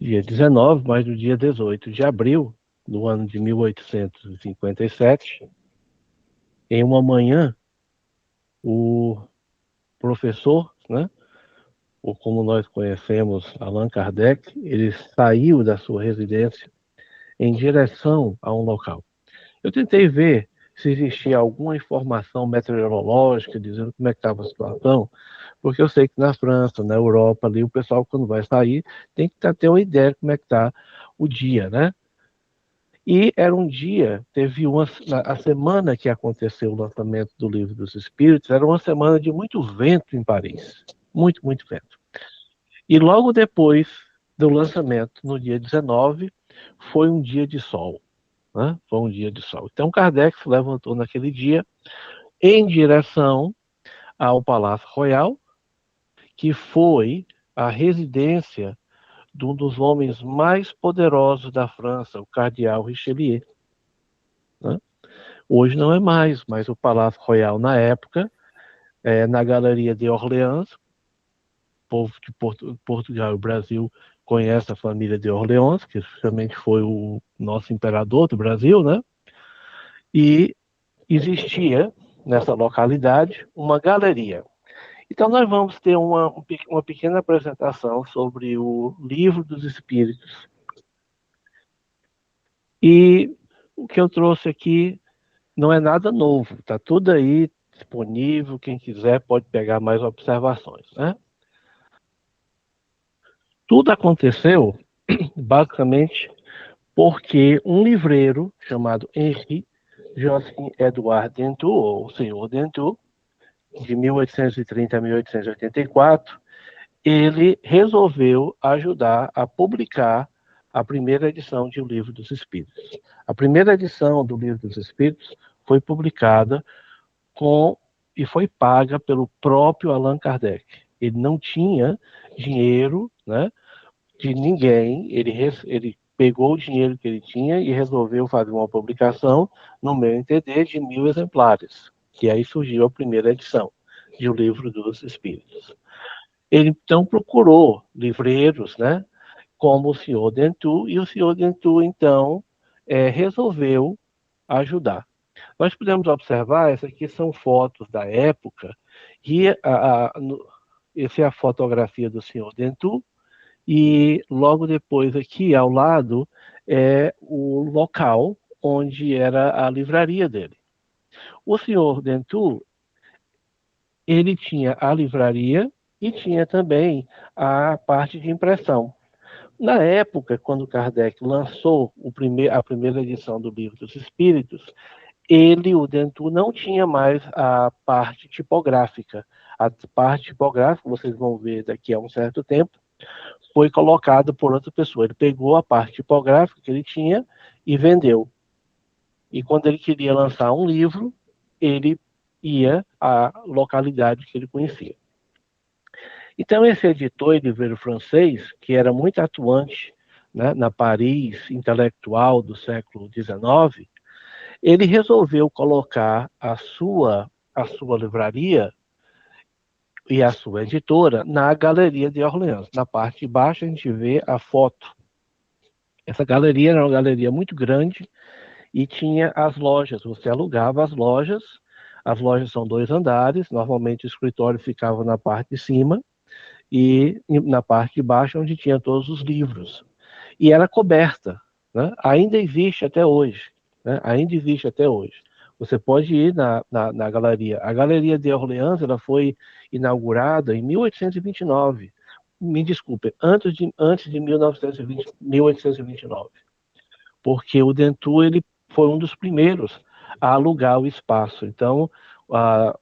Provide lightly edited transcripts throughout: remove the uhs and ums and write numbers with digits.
dia 19, mas no dia 18 de abril do ano de 1857, em uma manhã, o professor, né, ou como nós conhecemos, Allan Kardec, ele saiu da sua residência em direção a um local. Eu tentei ver se existia alguma informação meteorológica dizendo como é que estava a situação, porque eu sei que na França, na Europa, ali, o pessoal, quando vai sair, tem que ter uma ideia de como é que está o dia, né? E era um dia, a semana que aconteceu o lançamento do Livro dos Espíritos, era uma semana de muito vento em Paris. Muito, muito vento. E logo depois do lançamento, no dia 19, foi um dia de sol. Né? Foi um dia de sol. Então Kardec se levantou naquele dia em direção ao Palácio Royal, que foi a residência de um dos homens mais poderosos da França, o cardeal Richelieu. Né? Hoje não é mais, mas o Palácio Royal na época, na Galeria de Orleans, o povo de Portugal e Brasil conhece a família de Orleans, que justamente foi o nosso imperador do Brasil, né? E existia nessa localidade uma galeria. Então nós vamos ter uma pequena apresentação sobre o Livro dos Espíritos. E o que eu trouxe aqui não é nada novo, está tudo aí disponível, quem quiser pode pegar mais observações, né? Tudo aconteceu, basicamente, porque um livreiro chamado Henri Joachim Edouard Dentu, ou o Senhor Dentu, de 1830 a 1884, ele resolveu ajudar a publicar a primeira edição de O Livro dos Espíritos. A primeira edição do Livro dos Espíritos foi publicada e foi paga pelo próprio Allan Kardec. Ele não tinha dinheiro, né, de ninguém, ele pegou o dinheiro que ele tinha e resolveu fazer uma publicação, no meu entender, de 1000 exemplares, que aí surgiu a primeira edição de O Livro dos Espíritos. Ele então procurou livreiros, né, como o senhor Dentu, e o senhor Dentu, então, resolveu ajudar. Nós podemos observar, essas aqui são fotos da época, e essa é a fotografia do senhor Dentu, e logo depois aqui ao lado é o local onde era a livraria dele. O senhor Dentu, ele tinha a livraria e tinha também a parte de impressão. Na época, quando Kardec lançou a primeira edição do Livro dos Espíritos, o Dentu, não tinha mais a parte tipográfica. A parte tipográfica, vocês vão ver daqui a um certo tempo, foi colocada por outra pessoa. Ele pegou a parte tipográfica que ele tinha e vendeu. E quando ele queria lançar um livro, ele ia à localidade que ele conhecia. Então, esse editor e livreiro francês, que era muito atuante, né, na Paris intelectual do século XIX, ele resolveu colocar a sua livraria e a sua editora na Galeria de Orleans. Na parte de baixo a gente vê a foto. Essa galeria era uma galeria muito grande e tinha as lojas. Você alugava as lojas são 2 andares, normalmente o escritório ficava na parte de cima e na parte de baixo onde tinha todos os livros. E era coberta, né? Ainda existe até hoje. Né? Ainda existe até hoje. Você pode ir na galeria. A Galeria de Orleans ela foi inaugurada em 1829. Me desculpe, antes de 1829. Porque o Dentu ele foi um dos primeiros a alugar o espaço. Então, a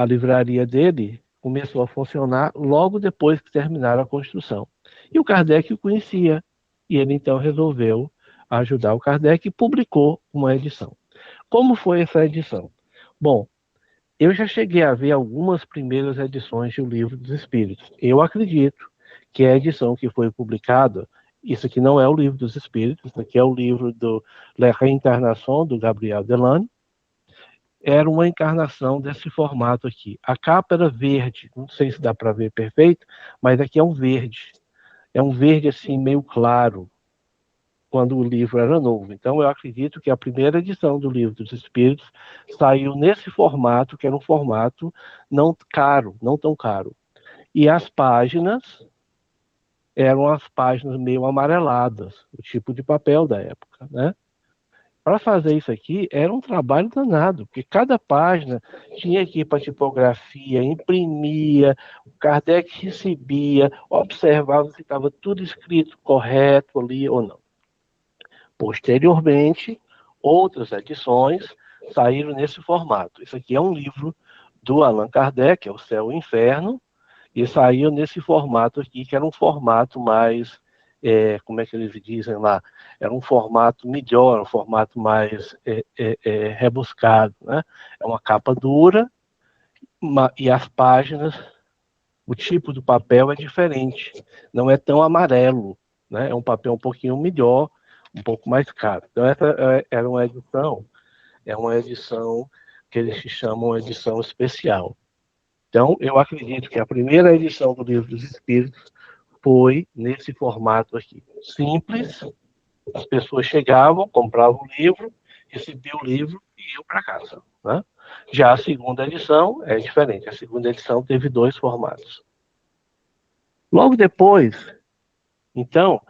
livraria dele começou a funcionar logo depois que terminaram a construção. E o Kardec o conhecia, e ele então resolveu ajudar o Kardec e publicou uma edição. Como foi essa edição? Bom, eu já cheguei a ver algumas primeiras edições do Livro dos Espíritos. Eu acredito que a edição que foi publicada, isso aqui não é o Livro dos Espíritos, isso aqui é o livro do La Reencarnação, do Gabriel Delane, era uma encarnação desse formato aqui. A capa era verde, não sei se dá para ver perfeito, mas aqui é um verde. É um verde assim meio claro, quando o livro era novo. Então, eu acredito que a primeira edição do Livro dos Espíritos saiu nesse formato, que era um formato não caro, não tão caro. E as páginas eram as páginas meio amareladas, o tipo de papel da época, né? Para fazer isso aqui era um trabalho danado, porque cada página tinha que ir para a tipografia, imprimia, o Kardec recebia, observava se estava tudo escrito correto ali ou não. Posteriormente, outras edições saíram nesse formato. Isso aqui é um livro do Allan Kardec, é o Céu e o Inferno, e saiu nesse formato aqui, que era um formato mais, como é que eles dizem lá, era um formato melhor, um formato mais rebuscado, né? É uma capa dura, e as páginas, o tipo do papel é diferente, não é tão amarelo, né? É um papel um pouquinho melhor, um pouco mais caro. Então essa era uma edição que eles chamam de edição especial. Então, eu acredito que a primeira edição do Livro dos Espíritos foi nesse formato aqui. Simples, as pessoas chegavam, compravam o livro, recebiam o livro e iam para casa. Né? Já a segunda edição é diferente. A segunda edição teve 2 formatos. Logo depois, então,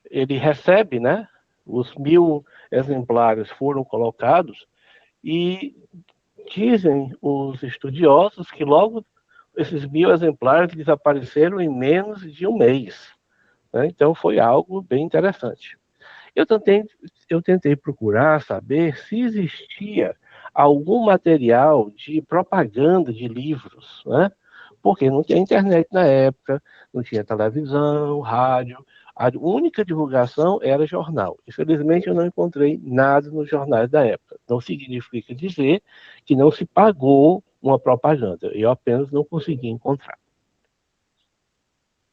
ele recebe, né? Os 1.000 exemplares foram colocados e dizem os estudiosos que logo esses 1.000 exemplares desapareceram em menos de um mês. Né? Então, foi algo bem interessante. Eu tentei procurar saber se existia algum material de propaganda de livros, né? Porque não tinha internet na época, não tinha televisão, rádio. A única divulgação era jornal. Infelizmente, eu não encontrei nada nos jornais da época. Não significa dizer que não se pagou uma propaganda. Eu apenas não consegui encontrar.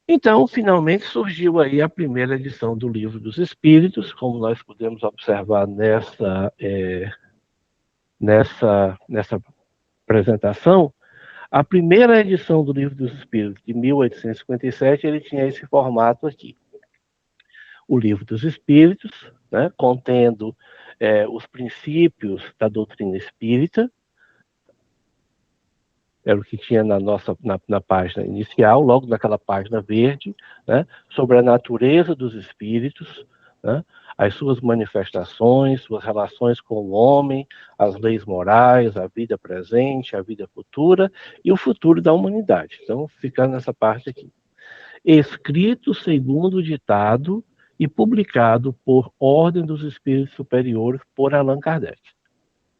Então, finalmente surgiu aí a primeira edição do Livro dos Espíritos, como nós podemos observar nessa apresentação. A primeira edição do Livro dos Espíritos, de 1857, ele tinha esse formato aqui. O Livro dos Espíritos, né, contendo os princípios da doutrina espírita, era o que tinha na página inicial, logo naquela página verde, né, sobre a natureza dos espíritos, né, as suas manifestações, suas relações com o homem, as leis morais, a vida presente, a vida futura e o futuro da humanidade. Então, fica nessa parte aqui. Escrito segundo o ditado e publicado por ordem dos espíritos superiores por Allan Kardec.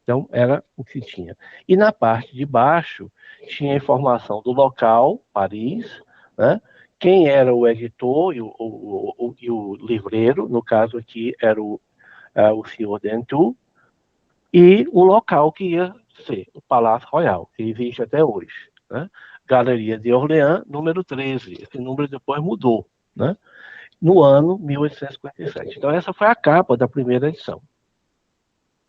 Então, era o que tinha. E na parte de baixo, tinha a informação do local, Paris, né? Quem era o editor e o livreiro, no caso aqui era o senhor Dentu, e o local que ia ser, o Palácio Royal, que existe até hoje. Né? Galeria de Orleans, número 13. Esse número depois mudou, né? No ano 1857. Então, essa foi a capa da primeira edição.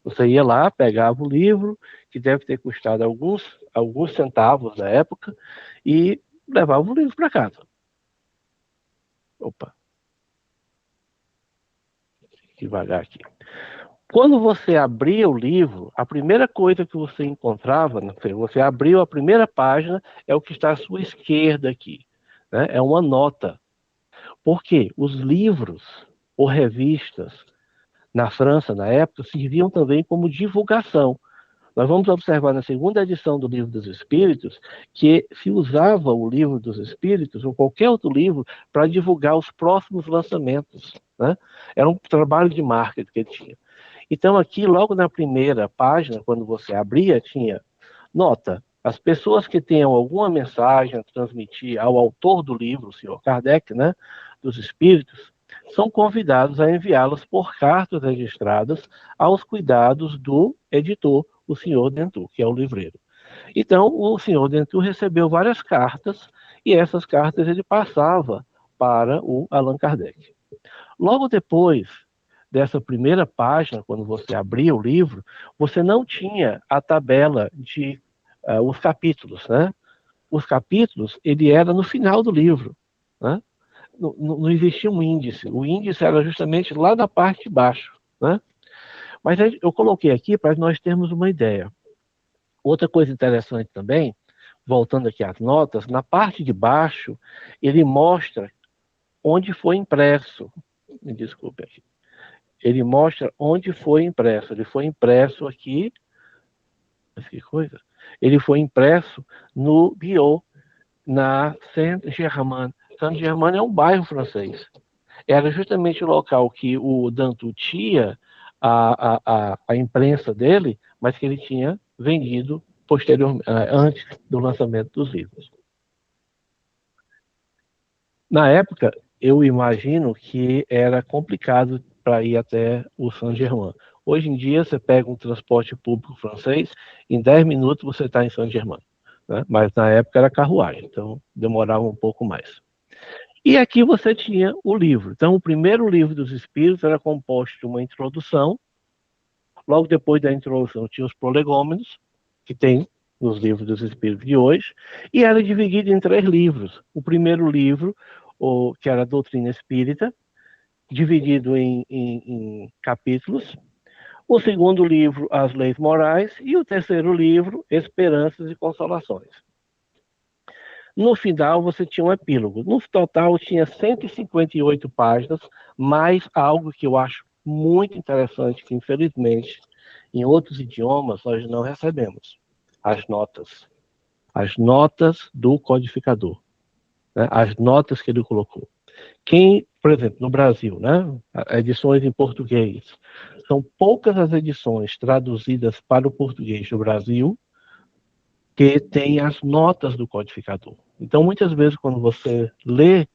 Você ia lá, pegava o livro, que deve ter custado alguns centavos na época, e levava o livro para casa. Opa, devagar aqui. Quando você abria o livro, a primeira coisa que você encontrava, você abriu a primeira página, é o que está à sua esquerda aqui. Né? É uma nota. Por quê? Os livros ou revistas na França, na época, serviam também como divulgação. Nós vamos observar na segunda edição do Livro dos Espíritos que se usava o Livro dos Espíritos ou qualquer outro livro para divulgar os próximos lançamentos. Né? Era um trabalho de marketing que ele tinha. Então, aqui, logo na primeira página, quando você abria, tinha nota. As pessoas que tenham alguma mensagem a transmitir ao autor do livro, o senhor Kardec, né, dos Espíritos, são convidados a enviá-las por cartas registradas aos cuidados do editor, o senhor Dentu, que é o livreiro. Então, o senhor Dentu recebeu várias cartas e essas cartas ele passava para o Allan Kardec. Logo depois dessa primeira página, quando você abria o livro, você não tinha a tabela de os capítulos, né? Os capítulos, ele era no final do livro, né? não existia um índice. O índice era justamente lá na parte de baixo, né? Mas eu coloquei aqui para nós termos uma ideia. Outra coisa interessante também, voltando aqui às notas, na parte de baixo, ele mostra onde foi impresso. Me desculpe aqui. Ele mostra onde foi impresso. Ele foi impresso aqui. Que coisa? Ele foi impresso no Biot, na Saint-Germain. Saint-Germain é um bairro francês. Era justamente o local que o Dantu tinha a imprensa dele, mas que ele tinha vendido posteriormente, antes do lançamento dos livros. Na época, eu imagino que era complicado para ir até o Saint-Germain. Hoje em dia, você pega um transporte público francês, em 10 minutos você está em Saint-Germain. Né? Mas na época era carruagem, então demorava um pouco mais. E aqui você tinha o livro. Então, o primeiro livro dos Espíritos era composto de uma introdução. Logo depois da introdução tinha os prolegômenos, que tem nos livros dos Espíritos de hoje, e era dividido em 3 livros. O primeiro livro, que era a Doutrina Espírita, dividido em capítulos. O segundo livro, As Leis Morais, e o terceiro livro, Esperanças e Consolações. No final, você tinha um epílogo. No total, tinha 158 páginas, mais algo que eu acho muito interessante, que infelizmente, em outros idiomas, nós não recebemos. As notas. As notas do codificador. Né? As notas que ele colocou. Quem, por exemplo, no Brasil, né? Edições em português. São poucas as edições traduzidas para o português do Brasil que tem as notas do codificador. Então, muitas vezes, quando você lê,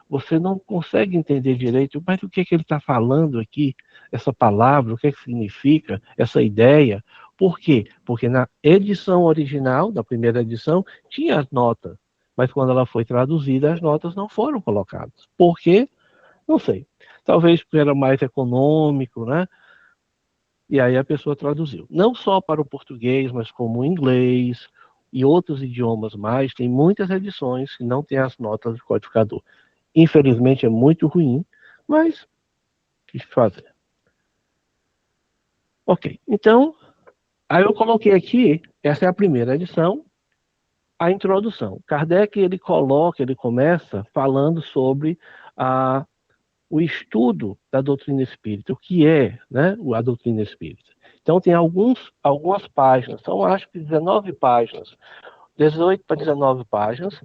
você não consegue entender direito, mas o que é que ele está falando aqui, essa palavra, o que é que significa, essa ideia. Por quê? Porque na edição original, na primeira edição, tinha as notas, mas quando ela foi traduzida, as notas não foram colocadas. Por quê? Não sei. Talvez porque era mais econômico, né? E aí a pessoa traduziu. Não só para o português, mas como o inglês e outros idiomas mais, tem muitas edições que não tem as notas do codificador. Infelizmente é muito ruim, mas o que fazer? Ok, então, aí eu coloquei aqui, essa é a primeira edição, a introdução. Kardec, ele começa falando sobre o estudo da doutrina espírita, o que é, né, a doutrina espírita. Então tem algumas páginas, são acho que 19 páginas, 18 para 19 páginas,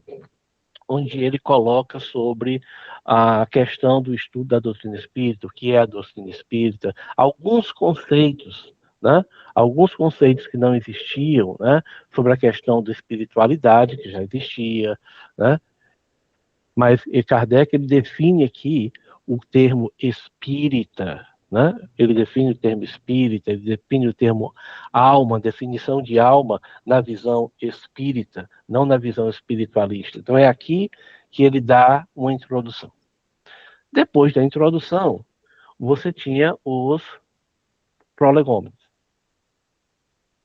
onde ele coloca sobre a questão do estudo da doutrina espírita, o que é a doutrina espírita, alguns conceitos, né? Alguns conceitos que não existiam, né? Sobre a questão da espiritualidade, que já existia, né? Mas Kardec ele define aqui o termo espírita, né? Ele define o termo espírita, ele define o termo alma, definição de alma na visão espírita, não na visão espiritualista. Então é aqui que ele dá uma introdução. Depois da introdução, você tinha os prolegômenos.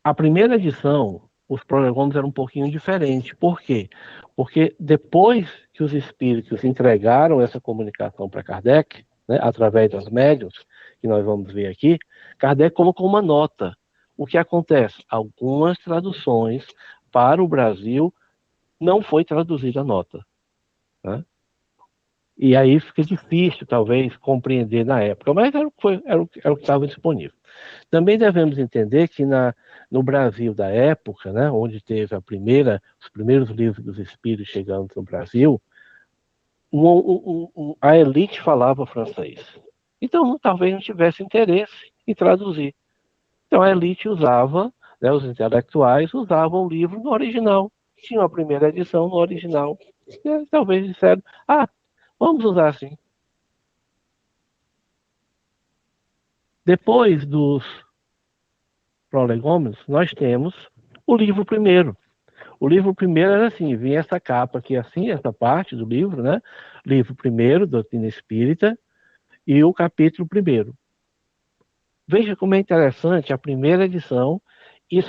A primeira edição, os prolegômenos eram um pouquinho diferentes. Por quê? Porque depois que os espíritos entregaram essa comunicação para Kardec, né, através das médiuns, que nós vamos ver aqui, Kardec colocou uma nota. O que acontece? Algumas traduções para o Brasil não foi traduzida a nota. Né? E aí fica difícil, talvez, compreender na época, mas era o que estava disponível. Também devemos entender que no Brasil da época, né, onde teve os primeiros livros dos espíritos chegando no Brasil, a elite falava francês. Então, talvez não tivesse interesse em traduzir. Então, a elite usava, né, os intelectuais usavam o livro no original. Tinha a primeira edição no original. E talvez disseram, vamos usar assim. Depois dos prolegômenos, nós temos o livro primeiro. O livro primeiro era assim, vinha essa capa aqui assim, essa parte do livro, né? Livro primeiro, Doutrina Espírita, e o capítulo primeiro. Veja como é interessante a primeira edição e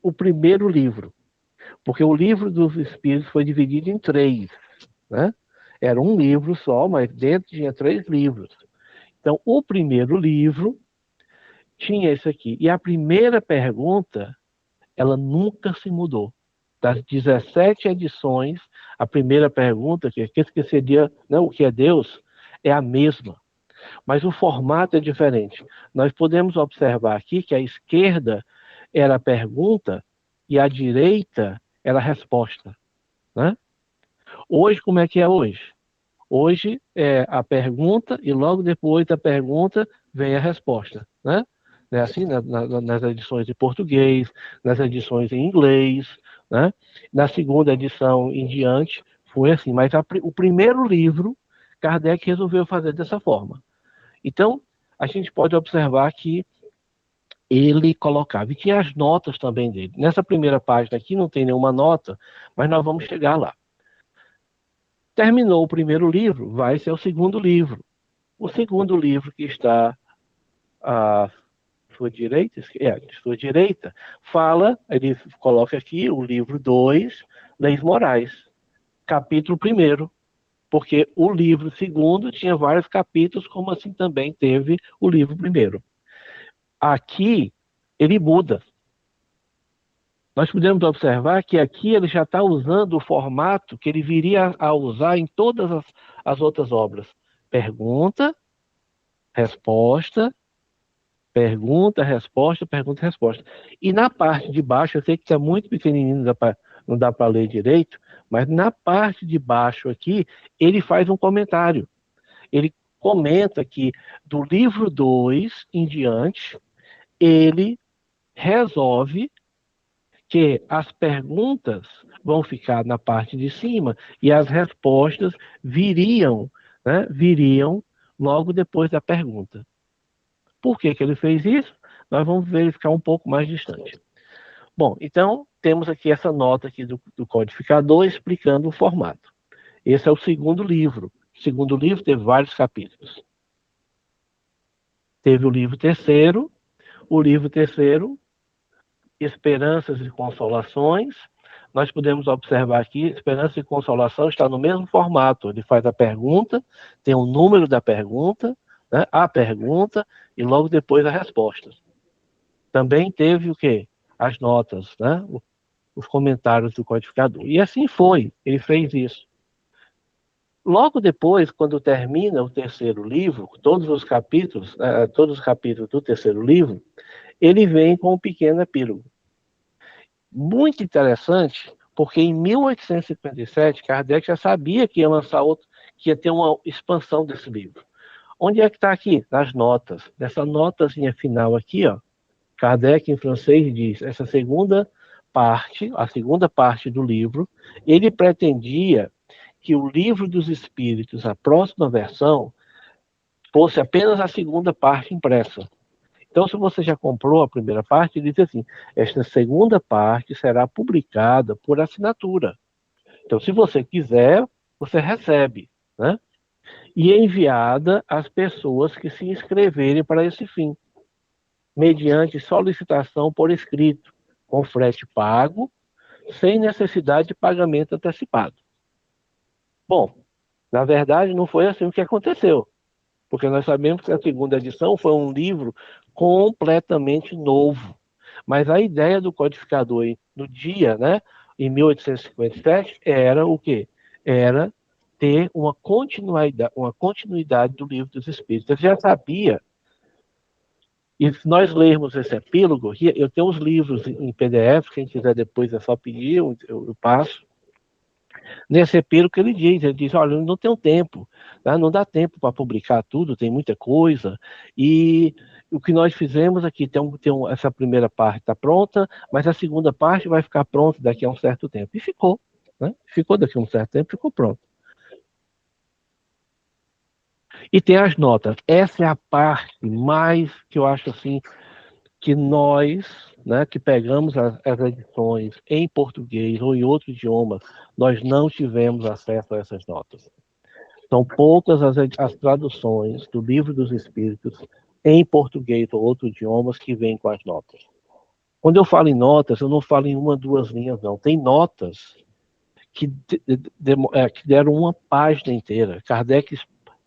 o primeiro livro. Porque o livro dos Espíritos foi dividido em 3. né? Era um livro só, mas dentro tinha 3 livros. Então, o primeiro livro tinha esse aqui. E a primeira pergunta, ela nunca se mudou. Das 17 edições, a primeira pergunta, que seria, né, o que é Deus, é a mesma. Mas o formato é diferente. Nós podemos observar aqui que a esquerda era a pergunta e a direita era a resposta, né? Hoje, como é que é hoje? Hoje é a pergunta e logo depois da pergunta vem a resposta, né? É assim, nas edições de português, nas edições em inglês, né? Na segunda edição em diante foi assim, mas o primeiro livro Kardec resolveu fazer dessa forma. Então, a gente pode observar que ele colocava, e tinha as notas também dele. Nessa primeira página aqui não tem nenhuma nota, mas nós vamos chegar lá. Terminou o primeiro livro, vai ser o segundo livro. O segundo livro que está à sua direita, fala, ele coloca aqui o livro 2, Leis Morais, capítulo 1º, porque o livro segundo tinha vários capítulos, como assim também teve o livro primeiro. Aqui, ele muda. Nós podemos observar que aqui ele já está usando o formato que ele viria a usar em todas as outras obras. Pergunta, resposta, pergunta, resposta. E na parte de baixo, eu sei que está muito pequenininho, não dá para ler direito, mas na parte de baixo aqui, ele faz um comentário. Ele comenta que do livro 2 em diante, ele resolve que as perguntas vão ficar na parte de cima e as respostas viriam, né, viriam logo depois da pergunta. Por que ele fez isso? Nós vamos verificar um pouco mais distante. Bom, então, temos aqui essa nota aqui do codificador explicando o formato. Esse é o segundo livro. O segundo livro teve vários capítulos. Teve o livro terceiro, Esperanças e Consolações. Nós podemos observar aqui, Esperança e Consolação está no mesmo formato. Ele faz a pergunta, tem o número da pergunta, né, a pergunta, e logo depois a resposta. Também teve o quê? As notas, né, os comentários do codificador. E assim foi, ele fez isso. Logo depois, quando termina o terceiro livro, todos os capítulos do terceiro livro, ele vem com um pequeno epílogo. Muito interessante, porque em 1857, Kardec já sabia que ia lançar outro, que ia ter uma expansão desse livro. Onde é que está aqui? Nas notas. Nessa notazinha final aqui, ó, Kardec, em francês, diz, essa segunda parte, a segunda parte do livro, ele pretendia que o Livro dos Espíritos, a próxima versão, fosse apenas a segunda parte impressa. Então, se você já comprou a primeira parte, ele diz assim, esta segunda parte será publicada por assinatura. Então, se você quiser, você recebe, né? E é enviada às pessoas que se inscreverem para esse fim, mediante solicitação por escrito, com frete pago, sem necessidade de pagamento antecipado. Bom, na verdade, não foi assim o que aconteceu, porque nós sabemos que a segunda edição foi um livro completamente novo. Mas a ideia do codificador no dia, né, em 1857, era o quê? Era ter uma continuidade do Livro dos Espíritos. Ele já sabia, e se nós lermos esse epílogo, eu tenho os livros em PDF, quem quiser depois é só pedir, eu passo. Nesse epílogo que ele diz, olha, eu não tenho tempo, né? Não dá tempo para publicar tudo, tem muita coisa, e o que nós fizemos aqui, essa primeira parte está pronta, mas a segunda parte vai ficar pronta daqui a um certo tempo. E ficou, né? Ficou daqui a um certo tempo, ficou pronto. E tem as notas. Essa é a parte mais que eu acho assim, que nós, né, que pegamos as edições em português ou em outro idioma, nós não tivemos acesso a essas notas. São poucas as traduções do Livro dos Espíritos em português ou outros idiomas que vêm com as notas. Quando eu falo em notas, eu não falo em uma, duas linhas, não. Tem notas que deram uma página inteira. Kardec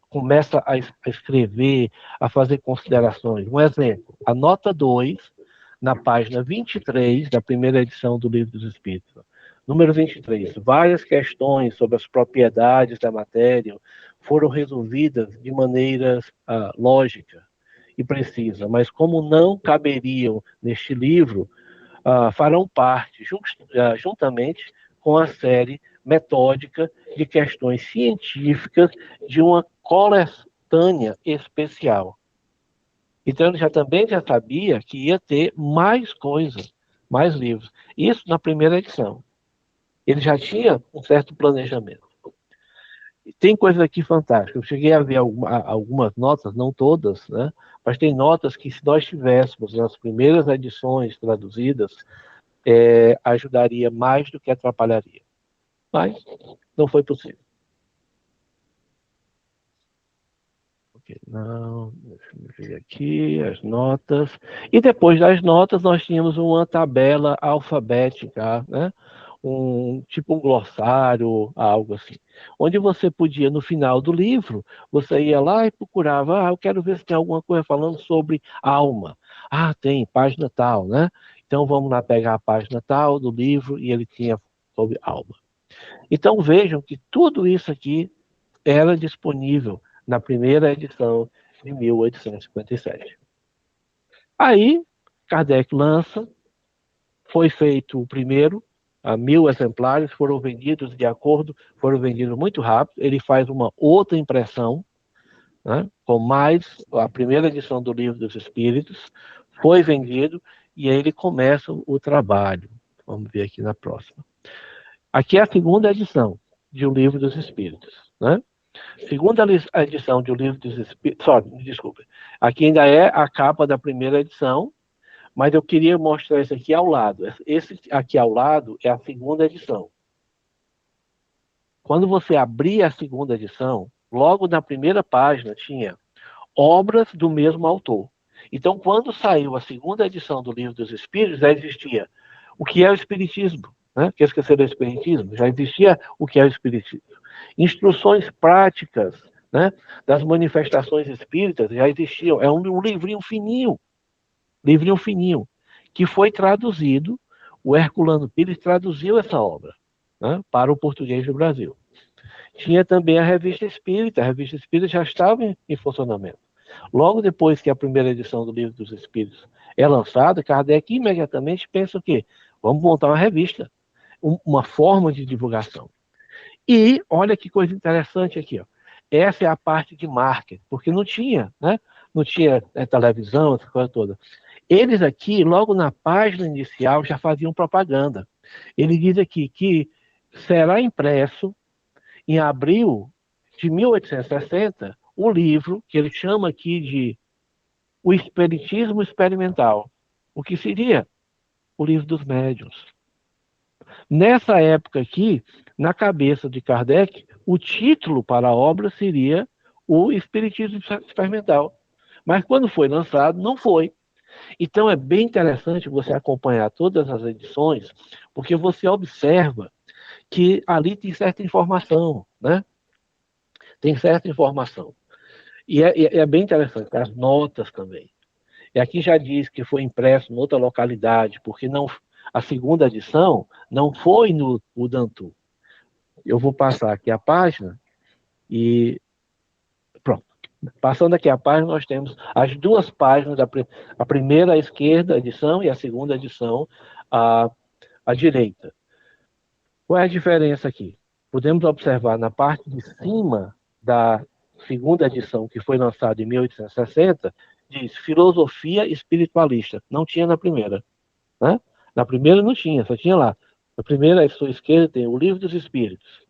começa a escrever, a fazer considerações. Um exemplo, a nota 2, na página 23 da primeira edição do Livro dos Espíritos. Número 23. Várias questões sobre as propriedades da matéria foram resolvidas de maneira lógica e precisa, mas como não caberiam neste livro, farão parte, juntamente com a série metódica de questões científicas de uma coletânea especial. Então, ele também já sabia que ia ter mais coisas, mais livros. Isso na primeira edição. Ele já tinha um certo planejamento. E tem coisas aqui fantásticas. Eu cheguei a ver algumas notas, não todas, né? Mas tem notas que, se nós tivéssemos nas primeiras edições traduzidas, ajudaria mais do que atrapalharia. Mas não foi possível. Não, deixa eu ver aqui as notas. E depois das notas, nós tínhamos uma tabela alfabética, né? Tipo um glossário, algo assim. Onde você podia, no final do livro, você ia lá e procurava, eu quero ver se tem alguma coisa falando sobre alma. Tem, página tal, né? Então vamos lá pegar a página tal do livro e ele tinha sobre alma. Então vejam que tudo isso aqui era disponível na primeira edição de 1857. Aí, Kardec lança, foi feito o primeiro, 1.000 exemplares foram vendidos foram vendidos muito rápido. Ele faz uma outra impressão, né, com mais a primeira edição do Livro dos Espíritos, foi vendido e aí ele começa o trabalho. Vamos ver aqui na próxima. Aqui é a segunda edição de O Livro dos Espíritos, né? Segunda edição de O Livro dos Espíritos, desculpe, aqui ainda é a capa da primeira edição, mas eu queria mostrar esse aqui ao lado. Esse aqui ao lado é a segunda edição. Quando você abria a segunda edição, logo na primeira página tinha obras do mesmo autor. Então, quando saiu a segunda edição do Livro dos Espíritos, já existia o que é o Espiritismo, né? Quer esquecer do Espiritismo? Já existia o que é o Espiritismo. Instruções práticas, né, das manifestações espíritas já existiam. É um livrinho fininho, que foi traduzido. O Herculano Pires traduziu essa obra, né, para o português do Brasil. Tinha também a Revista Espírita já estava em funcionamento. Logo depois que a primeira edição do Livro dos Espíritos é lançada, Kardec imediatamente pensa o quê? Vamos montar uma revista, uma forma de divulgação. E olha que coisa interessante aqui, ó. Essa é a parte de marketing, porque não tinha, né? Não tinha televisão, essa coisa toda. Eles aqui, logo na página inicial, já faziam propaganda. Ele diz aqui que será impresso em abril de 1860 o livro que ele chama aqui de O Espiritismo Experimental. O que seria? O Livro dos Médiuns. Nessa época aqui, na cabeça de Kardec, o título para a obra seria O Espiritismo Experimental. Mas quando foi lançado, não foi. Então é bem interessante você acompanhar todas as edições, porque você observa que ali tem certa informação, né? Tem certa informação. E é bem interessante, as notas também. E aqui já diz que foi impresso em outra localidade, porque não, a segunda edição não foi no Udantu. Eu vou passar aqui a página e pronto. Passando aqui a página, nós temos as duas páginas, a primeira à esquerda edição e a segunda edição à direita. Qual é a diferença aqui? Podemos observar na parte de cima da segunda edição, que foi lançada em 1860, diz filosofia espiritualista. Não tinha na primeira, né? Na primeira não tinha, só tinha lá. Na primeira, à sua esquerda, tem o Livro dos Espíritos.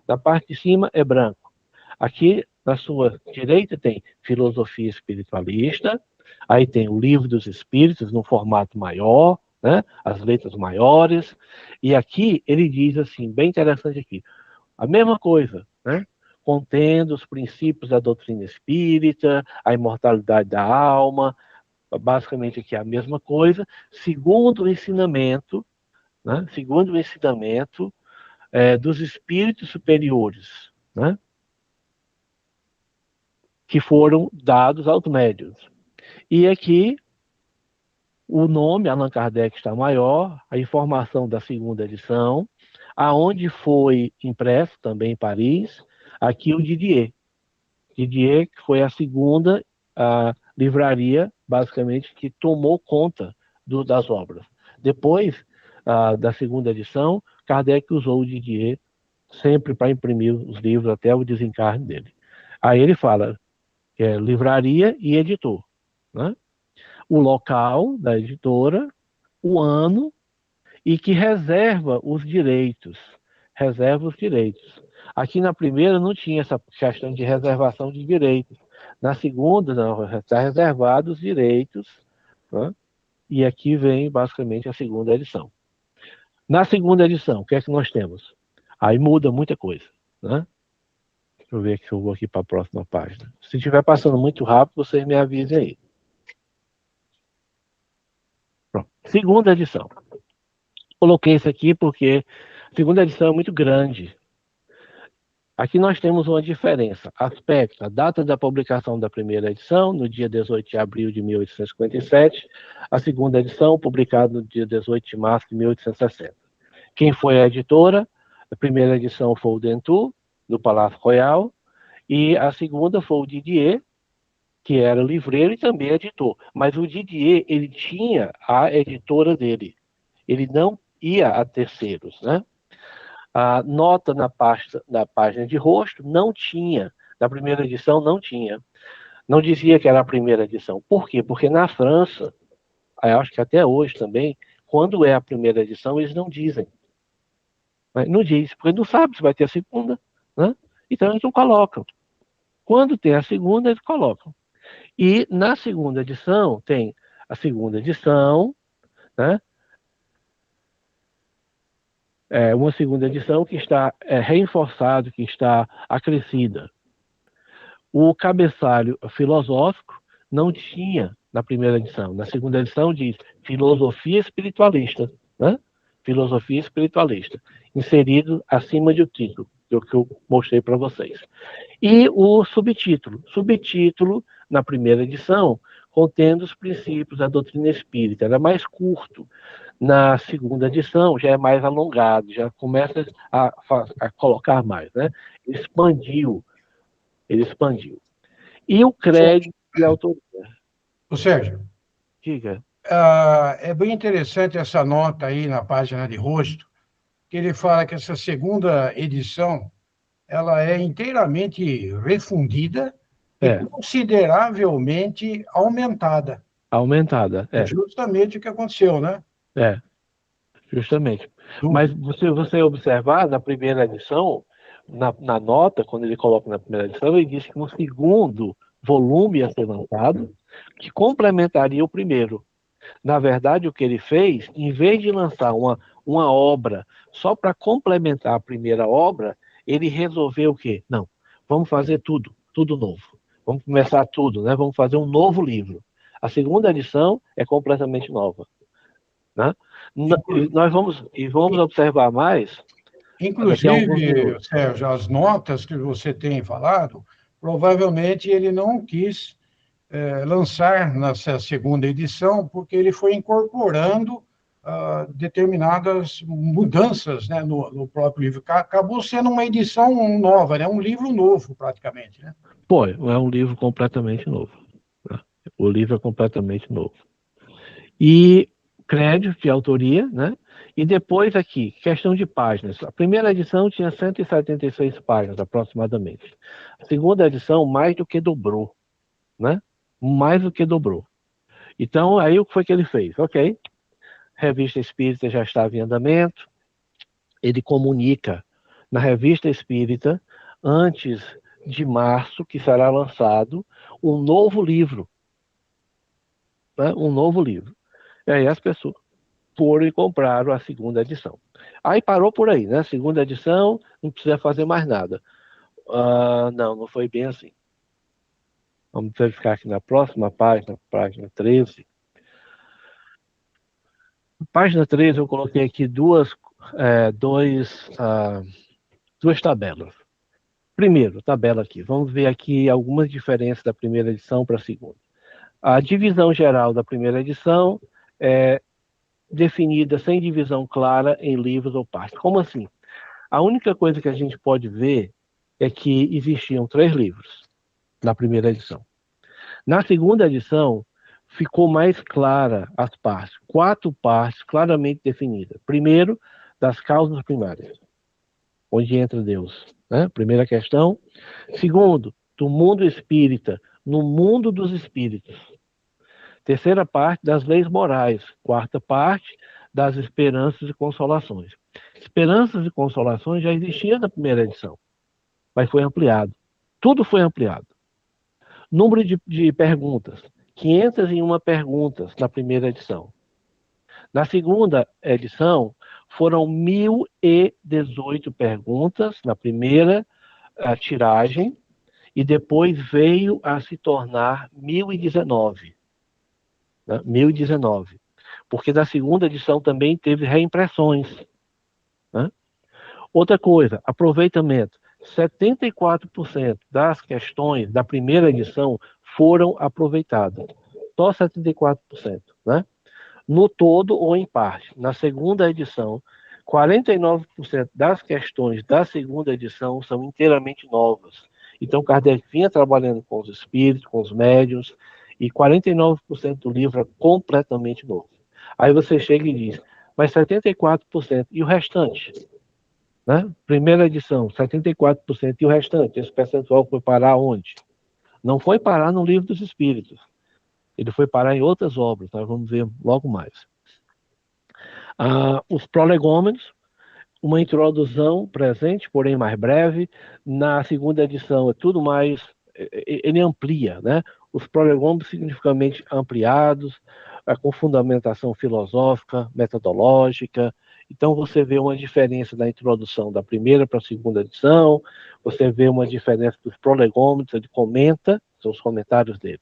Na parte de cima é branco. Aqui, na sua direita, tem filosofia espiritualista. Aí tem o Livro dos Espíritos, num formato maior, né? As letras maiores. E aqui ele diz assim, bem interessante aqui, a mesma coisa, né? Contendo os princípios da doutrina espírita, a imortalidade da alma, basicamente aqui é a mesma coisa, segundo o ensinamento, né? Segundo o ensinamento dos espíritos superiores, né? Que foram dados aos médiuns. E aqui o nome Allan Kardec está maior, a informação da segunda edição, aonde foi impresso também em Paris, aqui o Didier. Didier, que foi a segunda livraria, basicamente, que tomou conta das obras. Depois da segunda edição, Kardec usou o Didier sempre para imprimir os livros até o desencarne dele. Aí ele fala que é livraria e editor, né? O local da editora, o ano e que reserva os direitos. Reserva os direitos. Aqui na primeira não tinha essa questão de reservação de direitos. Na segunda, não, está reservado os direitos, né? E aqui vem basicamente a segunda edição. Na segunda edição, o que é que nós temos? Aí muda muita coisa, né? Deixa eu ver que eu vou aqui para a próxima página. Se estiver passando muito rápido, vocês me avisem aí. Pronto. Segunda edição. Coloquei isso aqui porque a segunda edição é muito grande. Aqui nós temos uma diferença. Aspecto, a data da publicação da primeira edição, no dia 18 de abril de 1857. A segunda edição, publicada no dia 18 de março de 1860. Quem foi a editora? A primeira edição foi o Dentu, do Palácio Royal, e a segunda foi o Didier, que era livreiro e também editor. Mas o Didier, ele tinha a editora dele. Ele não ia a terceiros, né? A nota na página de rosto não tinha. Na primeira edição não tinha. Não dizia que era a primeira edição. Por quê? Porque na França, eu acho que até hoje também, quando é a primeira edição, eles não dizem. Não diz, porque não sabe se vai ter a segunda, né? Então eles não colocam. Quando tem a segunda, eles colocam. E na segunda edição, tem a segunda edição, né? Uma segunda edição que está reforçado, que está acrescida. O cabeçalho filosófico não tinha na primeira edição. Na segunda edição diz filosofia espiritualista, né? Filosofia espiritualista, inserido acima do título, que eu mostrei para vocês. E o subtítulo. Subtítulo, na primeira edição, contendo os princípios da doutrina espírita. Era mais curto. Na segunda edição, já é mais alongado, já começa a colocar mais, né? Expandiu. Ele expandiu. E o crédito de autoria. O Sérgio, Diga. é bem interessante essa nota aí na página de rosto, que ele fala que essa segunda edição ela é inteiramente refundida e consideravelmente aumentada. Aumentada, É justamente o que aconteceu, né? Justamente. Mas você observar, na primeira edição, na nota, quando ele coloca na primeira edição, ele diz que um segundo volume ia ser lançado, que complementaria o primeiro. Na verdade, o que ele fez, em vez de lançar uma obra só para complementar a primeira obra, ele resolveu o quê? Não, vamos fazer tudo novo. Vamos começar tudo, né? Vamos fazer um novo livro. A segunda edição é completamente nova, né? Nós vamos observar mais daqui a alguns Inclusive, minutos. Sérgio, as notas que você tem falado, provavelmente ele não quis lançar nessa segunda edição, porque ele foi incorporando determinadas mudanças, né, no próprio livro. Acabou sendo uma edição nova, né, um livro novo, praticamente. Né? Pô, é um livro completamente novo, né? O livro é completamente novo. E crédito de autoria, né? E depois aqui, questão de páginas. A primeira edição tinha 176 páginas, aproximadamente. A segunda edição, mais do que dobrou, né? Mais do que dobrou. Então, aí o que foi que ele fez? Ok, Revista Espírita já estava em andamento, ele comunica na Revista Espírita, antes de março, que será lançado um novo livro, né? Um novo livro. E aí as pessoas foram e compraram a segunda edição. Aí parou por aí, né? Segunda edição, não precisa fazer mais nada. Não foi bem assim. Vamos verificar aqui na próxima página, página 13. Página 13, eu coloquei aqui duas duas tabelas. Primeiro, tabela aqui. Vamos ver aqui algumas diferenças da primeira edição para a segunda. A divisão geral da primeira edição é definida sem divisão clara em livros ou partes. Como assim? A única coisa que a gente pode ver é que existiam 3 livros na primeira edição. Na segunda edição, ficou mais clara as partes, 4 partes claramente definidas. Primeiro, das causas primárias, onde entra Deus, né? Primeira questão. Segundo, do mundo espírita, no mundo dos espíritos. Terceira parte, das leis morais. Quarta parte, das esperanças e consolações. Esperanças e consolações já existiam na primeira edição, mas foi ampliado. Tudo foi ampliado. Número de perguntas, 501 perguntas na primeira edição. Na segunda edição, foram 1.018 perguntas na primeira tiragem, e depois veio a se tornar 1.019. Né? 1.019. Porque na segunda edição também teve reimpressões. Né? Outra coisa, aproveitamento. 74% das questões da primeira edição foram aproveitadas. Só 74%. Né? No todo ou em parte. Na segunda edição, 49% das questões da segunda edição são inteiramente novas. Então, Kardec vinha trabalhando com os espíritos, com os médiuns, e 49% do livro é completamente novo. Aí você chega e diz, mas 74% e o restante? Né? Primeira edição, 74% e o restante? Esse percentual foi parar onde? Não foi parar no livro dos espíritos. Ele foi parar em outras obras, nós vamos ver logo mais. Os prolegômenos, uma introdução presente, porém mais breve. Na segunda edição é tudo mais, ele amplia, né? Os prolegômenos significativamente ampliados, com fundamentação filosófica, metodológica. Então você vê uma diferença da introdução da primeira para a segunda edição, você vê uma diferença dos prolegômenos, ele comenta, são os comentários dele.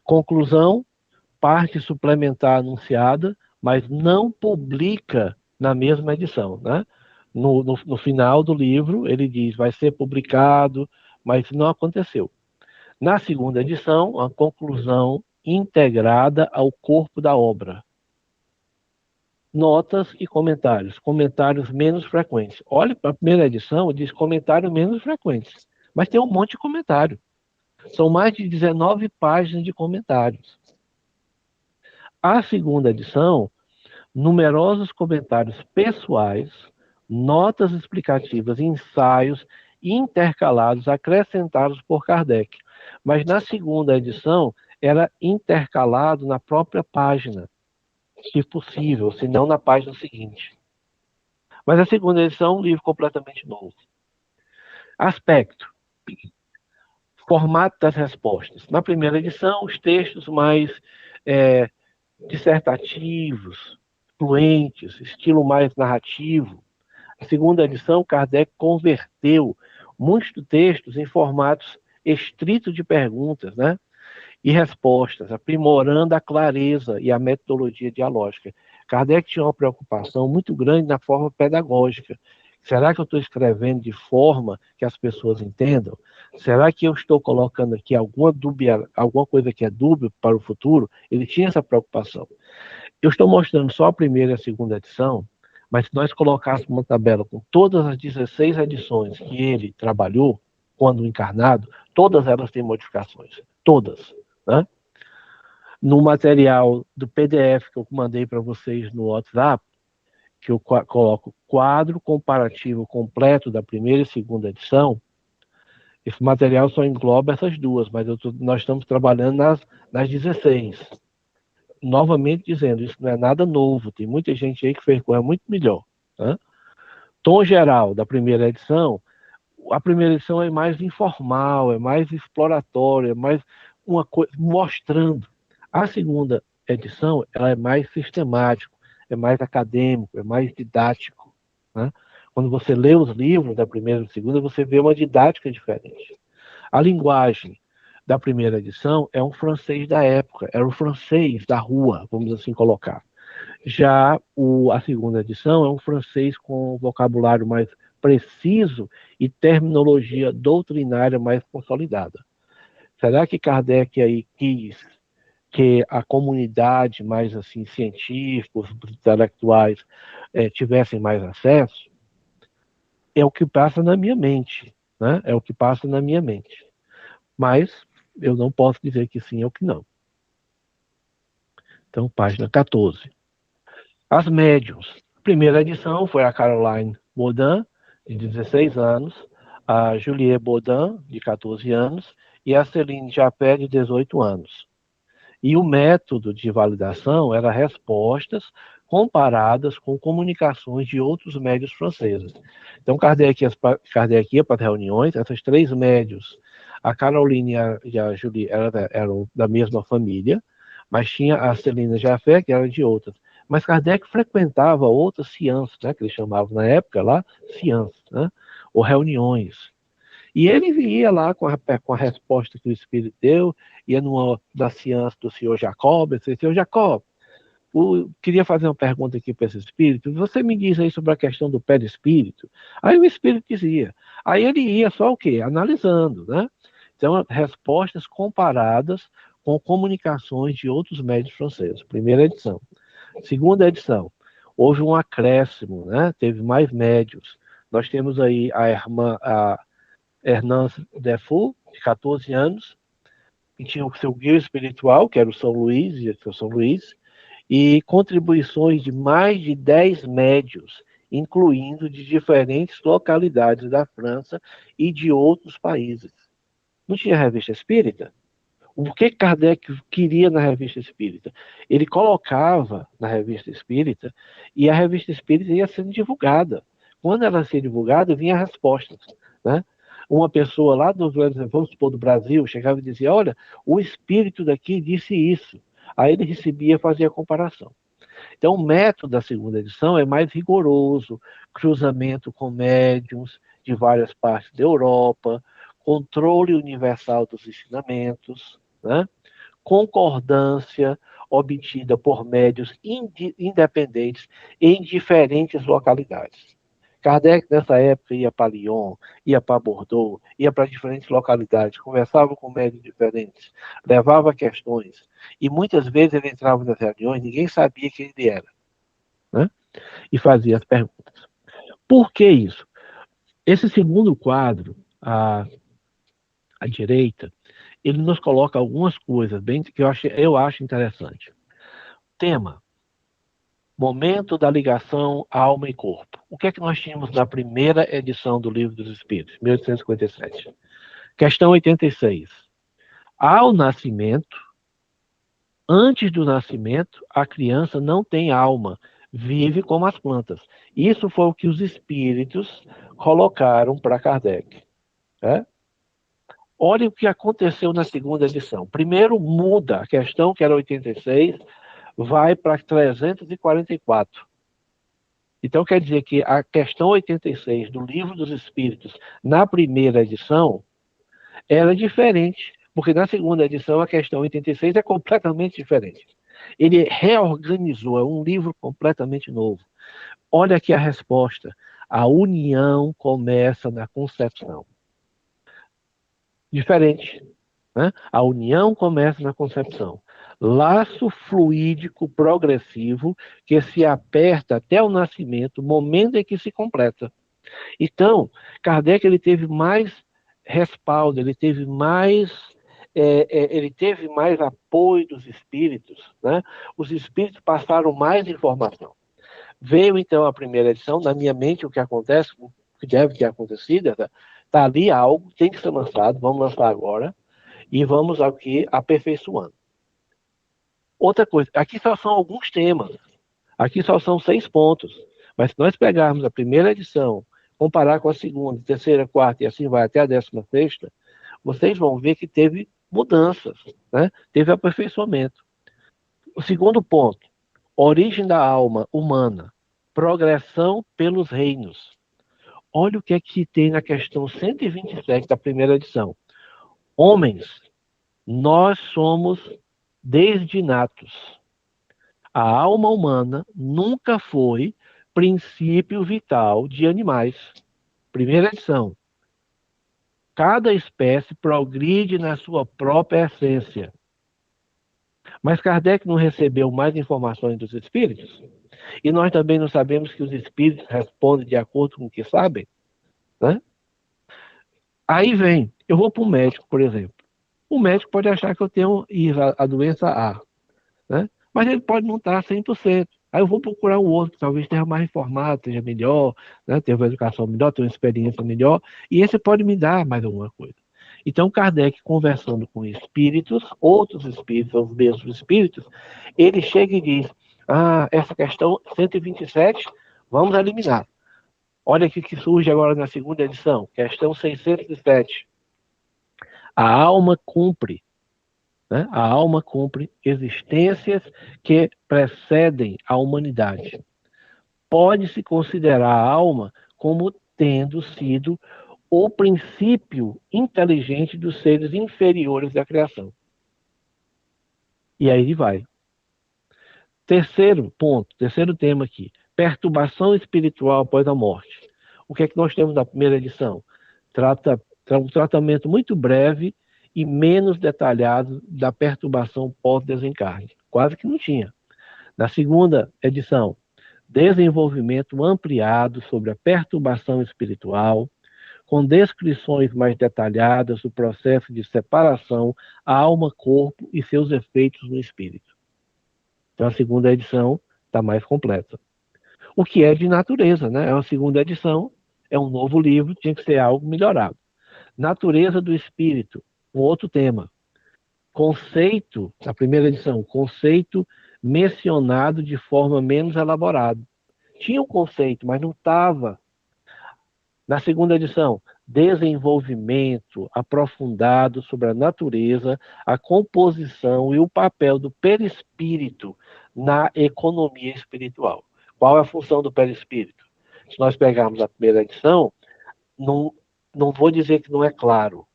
Conclusão, parte suplementar anunciada, mas não publica na mesma edição, né? No final do livro, ele diz, vai ser publicado, mas não aconteceu. Na segunda edição, a conclusão integrada ao corpo da obra. Notas e comentários menos frequentes. Olha, para a primeira edição, diz comentários menos frequentes, mas tem um monte de comentário. São mais de 19 páginas de comentários. A segunda edição, numerosos comentários pessoais, notas explicativas e ensaios intercalados, acrescentados por Kardec. Mas na segunda edição, era intercalado na própria página, se possível, se não na página seguinte. Mas a segunda edição é um livro completamente novo. Aspecto. Formato das respostas. Na primeira edição, os textos mais dissertativos, fluentes, estilo mais narrativo. A segunda edição, Kardec converteu muitos textos em formatos estritos de perguntas, né? E respostas, aprimorando a clareza e a metodologia dialógica. Kardec tinha uma preocupação muito grande na forma pedagógica. Será que eu estou escrevendo de forma que as pessoas entendam? Será que eu estou colocando aqui alguma coisa que é dúbia para o futuro? Ele tinha essa preocupação. Eu estou mostrando só a primeira e a segunda edição, mas se nós colocássemos uma tabela com todas as 16 edições que ele trabalhou, quando encarnado, todas elas têm modificações. Todas. Né? No material do PDF que eu mandei para vocês no WhatsApp, que eu coloco quadro comparativo completo da primeira e segunda edição, esse material só engloba essas duas, mas nós estamos trabalhando nas 16. Novamente dizendo, isso não é nada novo, tem muita gente aí que fez coisa muito melhor. Né? Tom geral da primeira edição, a primeira edição é mais informal, é mais exploratória, é mais uma coisa mostrando. A segunda edição, ela é mais sistemática, é mais acadêmico, é mais didático. Né? Quando você lê os livros da primeira e da segunda, você vê uma didática diferente. A linguagem da primeira edição é um francês da época, era o francês da rua, vamos assim colocar. Já a segunda edição é um francês com vocabulário mais preciso e terminologia doutrinária mais consolidada. Será que Kardec aí quis que a comunidade mais assim científicos, intelectuais tivessem mais acesso? É o que passa na minha mente, né? É o que passa na minha mente. Mas eu não posso dizer que sim ou que não. Então, página 14. As médiums. A primeira edição foi a Caroline Baudin, de 16 anos, a Juliette Baudin, de 14 anos, e a Céline Japet, de 18 anos. E o método de validação era respostas comparadas com comunicações de outros médios franceses. Então, Kardec ia para as reuniões, essas três médios, a Caroline e a Julie eram da mesma família, mas tinha a Celina Jafé, que era de outras. Mas Kardec frequentava outras ciências, né, que eles chamavam na época lá, ciências, né, ou reuniões. E ele ia lá com a resposta que o Espírito deu, ia da ciência do senhor Jacob, disse, senhor Jacob, queria fazer uma pergunta aqui para esse Espírito, você me diz aí sobre a questão do perispírito? Aí o Espírito dizia. Aí ele ia só o quê? Analisando, né? Então, respostas comparadas com comunicações de outros médios franceses. Primeira edição. Segunda edição, houve um acréscimo, né? Teve mais médios. Nós temos aí a irmã, a Hernance Defoe, de 14 anos, que tinha o seu guia espiritual, que era o São Luís, e contribuições de mais de 10 médios, incluindo de diferentes localidades da França e de outros países. Não tinha revista espírita? O que Kardec queria na revista espírita? Ele colocava na revista espírita e a revista espírita ia sendo divulgada. Quando ela ia ser divulgada, vinha respostas, né? Uma pessoa lá vamos supor, do Brasil, chegava e dizia, olha, o espírito daqui disse isso. Aí ele recebia e fazia a comparação. Então, o método da segunda edição é mais rigoroso, cruzamento com médiums de várias partes da Europa, controle universal dos ensinamentos, né? Concordância obtida por médios independentes em diferentes localidades. Kardec, nessa época, ia para Lyon, ia para Bordeaux, ia para diferentes localidades, conversava com médios diferentes, levava questões, e muitas vezes ele entrava nas reuniões, ninguém sabia quem ele era, né? E fazia as perguntas. Por que isso? Esse segundo quadro, à direita, ele nos coloca algumas coisas bem que eu acho interessante. Tema: momento da ligação alma e corpo. O que é que nós tínhamos na primeira edição do Livro dos Espíritos, 1857? Questão 86. Ao nascimento, antes do nascimento, a criança não tem alma, vive como as plantas. Isso foi o que os espíritos colocaram para Kardec. Né? Olha o que aconteceu na segunda edição. Primeiro muda a questão, que era 86, vai para 344. Então, quer dizer que a questão 86 do Livro dos Espíritos, na primeira edição, era diferente, porque na segunda edição a questão 86 é completamente diferente. Ele reorganizou, é um livro completamente novo. Olha aqui a resposta. A união começa na concepção. Diferente. Né? A união começa na concepção. Laço fluídico progressivo que se aperta até o nascimento, momento em que se completa. Então, Kardec ele teve mais respaldo, ele teve mais apoio dos espíritos, né? Os espíritos passaram mais informação. Veio então a primeira edição, na minha mente o que acontece, o que deve ter acontecido, está ali algo, tem que ser lançado, vamos lançar agora, e vamos aqui aperfeiçoando. Outra coisa, aqui só são alguns temas, aqui só são 6 pontos, mas se nós pegarmos a primeira edição, comparar com a segunda, terceira, quarta e assim vai até a 16ª, vocês vão ver que teve mudanças, né? Teve aperfeiçoamento. O segundo ponto, origem da alma humana, progressão pelos reinos. Olha o que é que tem na questão 127 da primeira edição. Homens, nós somos desde natos. A alma humana nunca foi princípio vital de animais. Primeira edição. Cada espécie progride na sua própria essência. Mas Kardec não recebeu mais informações dos espíritos? E nós também não sabemos que os espíritos respondem de acordo com o que sabem? Né? Aí vem, eu vou para um médico, por exemplo. O médico pode achar que eu tenho a doença A, né? Mas ele pode não estar 100%. Aí eu vou procurar um outro, que talvez esteja mais informado, seja melhor, né? Tenha uma educação melhor, tenha uma experiência melhor, e esse pode me dar mais alguma coisa. Então, Kardec, conversando com espíritos, outros espíritos, os mesmos espíritos, ele chega e diz, essa questão 127, vamos eliminar. Olha o que surge agora na segunda edição, questão 607. A alma cumpre, né? A alma cumpre existências que precedem a humanidade. Pode-se considerar a alma como tendo sido o princípio inteligente dos seres inferiores da criação. E aí ele vai. Terceiro ponto, terceiro tema aqui. Perturbação espiritual após a morte. O que é que nós temos na primeira edição? Trata um tratamento muito breve e menos detalhado da perturbação pós-desencarne. Quase que não tinha. Na segunda edição, desenvolvimento ampliado sobre a perturbação espiritual, com descrições mais detalhadas do processo de separação alma-corpo e seus efeitos no espírito. Então, a segunda edição está mais completa. O que é de natureza, né? É uma segunda edição, é um novo livro, tinha que ser algo melhorado. Natureza do espírito, um outro tema. Conceito, na primeira edição, conceito mencionado de forma menos elaborada. Tinha um conceito, mas não estava. Na segunda edição, desenvolvimento aprofundado sobre a natureza, a composição e o papel do perispírito na economia espiritual. Qual é a função do perispírito? Se nós pegarmos a primeira edição, não vou dizer que não é claro.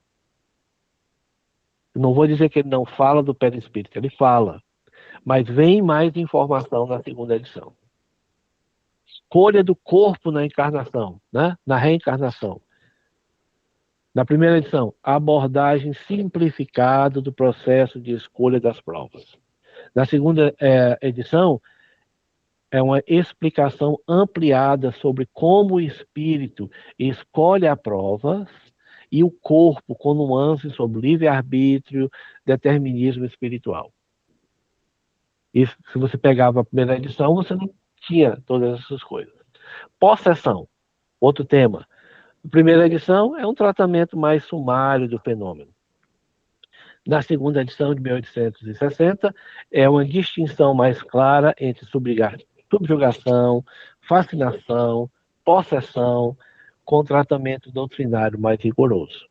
Não vou dizer que ele não fala do perispírito, ele fala. Mas vem mais informação na segunda edição. Escolha do corpo na encarnação, né? Na reencarnação. Na primeira edição, a abordagem simplificada do processo de escolha das provas. Na segunda edição, é uma explicação ampliada sobre como o espírito escolhe a prova e o corpo com nuances sobre livre-arbítrio, determinismo espiritual. E se você pegava a primeira edição, você não tinha todas essas coisas. Possessão, outro tema. A primeira edição é um tratamento mais sumário do fenômeno. Na segunda edição, de 1860, é uma distinção mais clara entre subjugação, fascinação, possessão, com tratamento doutrinário mais rigoroso.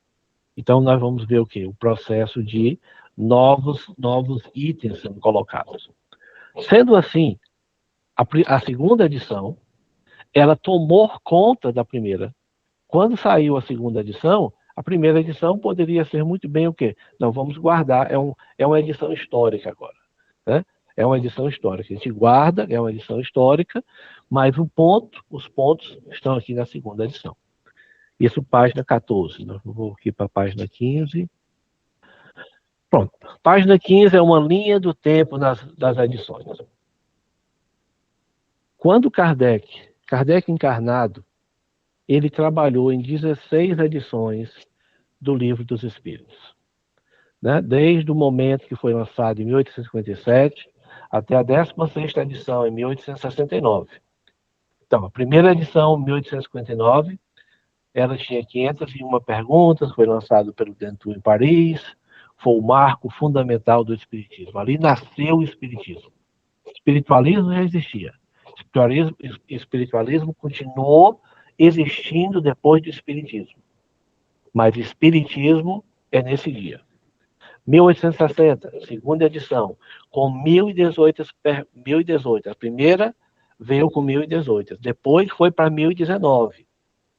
Então, nós vamos ver o quê? O processo de novos itens sendo colocados. Sendo assim, a segunda edição, ela tomou conta da primeira. Quando saiu a segunda edição, a primeira edição poderia ser muito bem o quê? Não, vamos guardar, é uma edição histórica agora. Né? É uma edição histórica. A gente guarda, é uma edição histórica, mas os pontos estão aqui na segunda edição. Isso, página 14. Né? Vou aqui para a página 15. Pronto. Página 15 é uma linha do tempo das edições. Quando Kardec encarnado, ele trabalhou em 16 edições do Livro dos Espíritos. Né? Desde o momento que foi lançado em 1857 até a 16ª edição, em 1869. Então, a primeira edição, 1859, ela tinha 501 perguntas, foi lançado pelo Dentu em Paris, foi o marco fundamental do Espiritismo. Ali nasceu o Espiritismo. O espiritualismo já existia. Espiritualismo continuou existindo depois do Espiritismo. Mas o Espiritismo é nesse dia. 1860, segunda edição, com 1018. A primeira veio com 1018. Depois foi para 1019.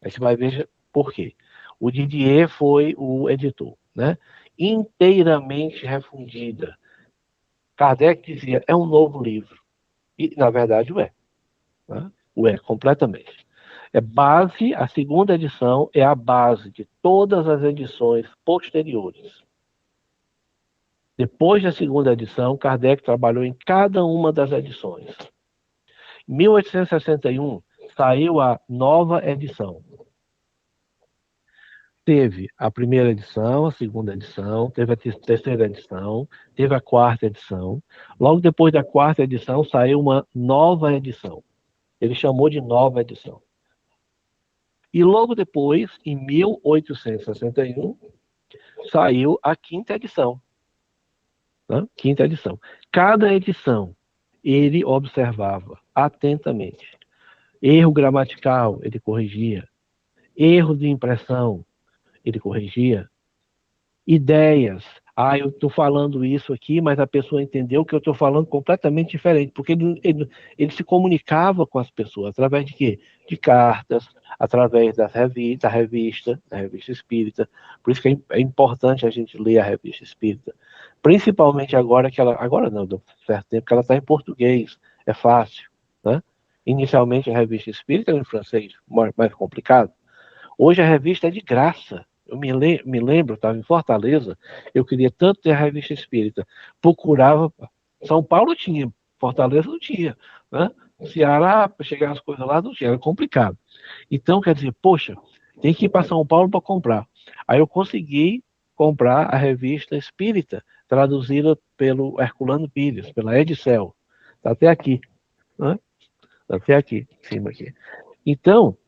Aí você vai ver por quê. O Didier foi o editor, né? Inteiramente refundida. Kardec dizia, é um novo livro. E, na verdade, o é. Né? O é, completamente. É base, a segunda edição é a base de todas as edições posteriores. Depois da segunda edição, Kardec trabalhou em cada uma das edições. Em 1861, saiu a nova edição. Teve a primeira edição, a segunda edição, teve a terceira edição, teve a quarta edição. Logo depois da quarta edição, saiu uma nova edição. Ele chamou de nova edição. E logo depois, em 1861, saiu a quinta edição. Né? Quinta edição. Cada edição, ele observava atentamente. Erro gramatical, ele corrigia. Erro de impressão, ele corrigia. Ideias. Ah, eu estou falando isso aqui, mas a pessoa entendeu que eu estou falando completamente diferente, porque ele se comunicava com as pessoas através de quê? De cartas, através da revista espírita. Por isso que é importante a gente ler a revista espírita, principalmente agora que ela, agora não, de um certo tempo que ela está em português, é fácil, né? Inicialmente a revista espírita era em francês, mais complicado. Hoje a revista é de graça. Eu me lembro, estava em Fortaleza, eu queria tanto ter a revista espírita. Procurava, São Paulo tinha, Fortaleza não tinha. Né? Ceará, para chegar as coisas lá, não tinha, era complicado. Então, quer dizer, poxa, tem que ir para São Paulo para comprar. Aí eu consegui comprar a revista espírita, traduzida pelo Herculano Pires, pela Edicel. Está até aqui. Né? Está até aqui, em cima aqui. Então,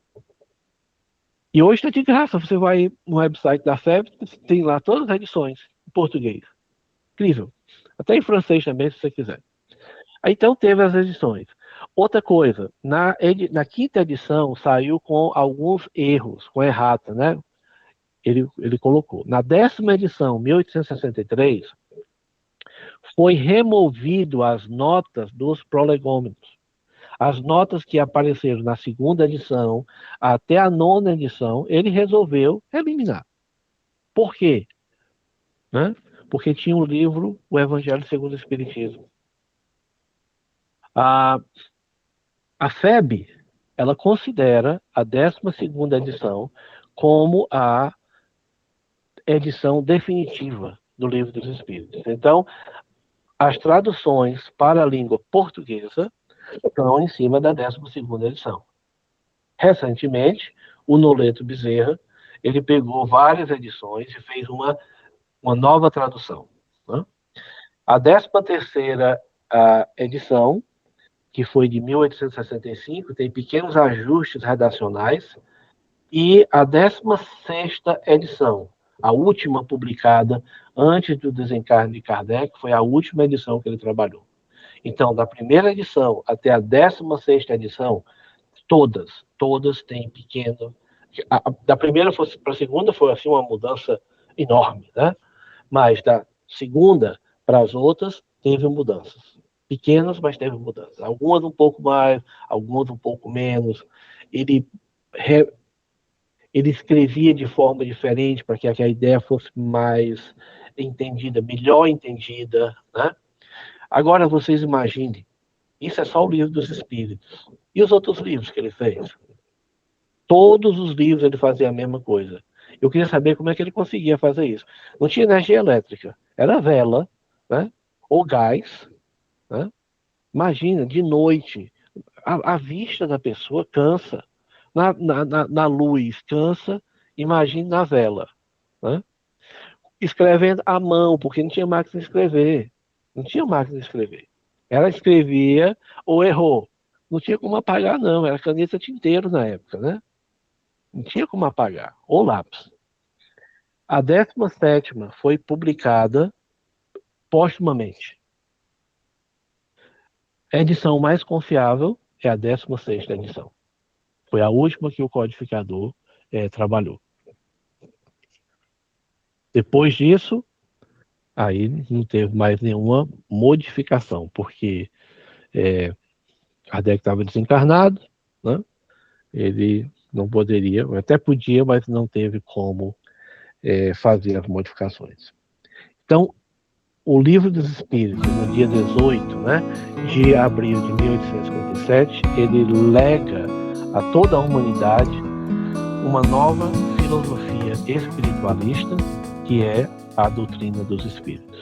e hoje está de graça. Você vai no website da FEB, tem lá todas as edições em português. Incrível. Até em francês também, se você quiser. Aí, então teve as edições. Outra coisa, na quinta edição saiu com alguns erros, com errata, né? Ele colocou. Na 10ª edição, 1863, foi removido as notas dos prolegômenos. As notas que apareceram na segunda edição até a 9ª edição, ele resolveu eliminar. Por quê? Né? Porque tinha o livro O Evangelho segundo o Espiritismo. A FEB, ela considera a 12ª edição como a edição definitiva do Livro dos Espíritos. Então, as traduções para a língua portuguesa estão em cima da 12ª edição. Recentemente, o Noleto Bezerra, ele pegou várias edições e fez uma nova tradução. Né? A 13ª edição, que foi de 1865, tem pequenos ajustes redacionais, e a 16ª edição, a última publicada antes do desencarne de Kardec, foi a última edição que ele trabalhou. Então, da primeira edição até a 16ª edição, todas têm pequeno... Da primeira para a segunda foi assim uma mudança enorme, né? Mas da segunda para as outras teve mudanças. Pequenas, mas teve mudanças. Algumas um pouco mais, algumas um pouco menos. Ele escrevia de forma diferente para que a ideia fosse mais entendida, melhor entendida, né? Agora vocês imaginem, isso é só o Livro dos Espíritos. E os outros livros que ele fez? Todos os livros ele fazia a mesma coisa. Eu queria saber como é que ele conseguia fazer isso. Não tinha energia elétrica, era vela, né? Ou gás, né? Imagina, de noite, a vista da pessoa cansa. Na luz cansa, imagine na vela. Né? Escrevendo à mão, porque não tinha máquina de escrever. Não tinha máquina de escrever. Ela escrevia ou errou. Não tinha como apagar, não. Era caneta tinteiro na época, né? Não tinha como apagar. Ou lápis. A 17ª foi publicada póstumamente. A edição mais confiável é a 16ª edição. Foi a última que o codificador trabalhou. Depois disso, aí não teve mais nenhuma modificação, porque Kardec estava desencarnado, né? Ele não poderia, até podia, mas não teve como fazer as modificações. Então, o Livro dos Espíritos, no dia 18, né, de abril de 1857, ele lega a toda a humanidade uma nova filosofia espiritualista, que é a doutrina dos espíritos.